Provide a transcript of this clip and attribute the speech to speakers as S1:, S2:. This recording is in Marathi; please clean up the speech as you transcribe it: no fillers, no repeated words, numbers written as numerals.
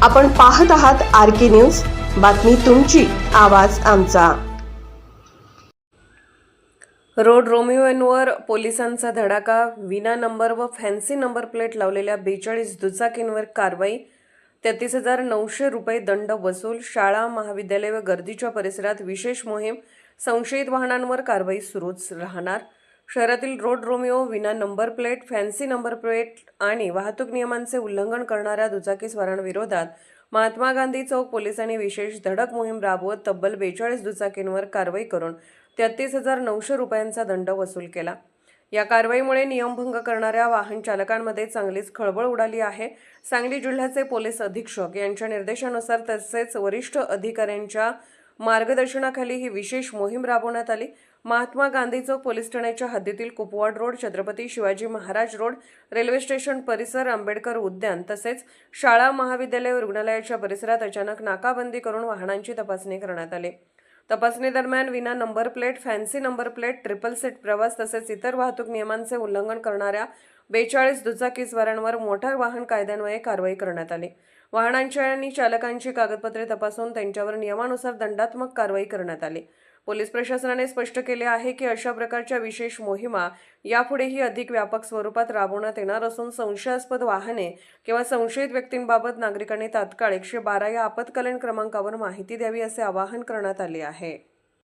S1: आपण पाहत आहात RK न्यूज, बातमी तुमची, आवाज आमचा। रोड रोमिओवर पोलिसांचा धडाका, विना नंबर व फॅन्सी नंबर प्लेट लावलेल्या 42 दुचाकींवर कारवाई, 33,900 रुपये दंड वसूल। शाळा महाविद्यालय व गर्दीच्या परिसरात विशेष मोहीम, संशयित वाहनांवर कारवाई सुरूच राहणार। शहरातील रोड रोमिओ, विना number plate, fancy number plate आणि वाहतूक नियमांचे उल्लंघन करणाऱ्या दुचाकीस्वारांविरोधात महात्मा गांधी चौक पोलिसांनी विशेष धडक मोहीम राबवत तब्बल 42 दुचाकींवर कारवाई करून 33,900 रुपयांचा दंड वसूल केला। या कारवाईमुळे नियमभंग करणाऱ्या वाहन चालकांमध्ये चांगलीच खळबळ उडाली आहे। सांगली जिल्ह्याचे पोलीस अधीक्षक यांच्या निर्देशानुसार तसेच वरिष्ठ अधिकाऱ्यांच्या मार्गदर्शनाखाली ही विशेष मोहीम राबवण्यात आली। महात्मा गांधी चौक पोलीस ठाण्याच्या हद्दीतील Kupwad road, Chhatrapati Shivaji Maharaj road, railway station परिसर, आंबेडकर उद्यान तसेच शाळा महाविद्यालय व रुग्णालयाच्या परिसरात अचानक नाकाबंदी करून वाहनांची तपासणी करण्यात आली। तपासणी दरम्यान विना number plate, fancy number plate, triple seat प्रवास तसेच इतर वाहतूक नियमांचे उल्लंघन करणाऱ्या 42 दुचाकीस्वारांवर मोटार वाहन कायद्यान्वये कारवाई करण्यात आली। वाहनांची आणि चालकांची कागदपत्रे तपासून त्यांच्यावर नियमानुसार दंडात्मक कारवाई करण्यात आली। पोलीस प्रशासनाने स्पष्ट केले आहे की अशा प्रकारच्या विशेष मोहिमा यापुढेही अधिक व्यापक स्वरूपात राबवण्यात येणार असून संशयास्पद वाहने किंवा संशयित व्यक्तींबाबत नागरिकांनी तात्काळ 112 या आपत्कालीन क्रमांकावर माहिती द्यावी असे आवाहन करण्यात आले आहे।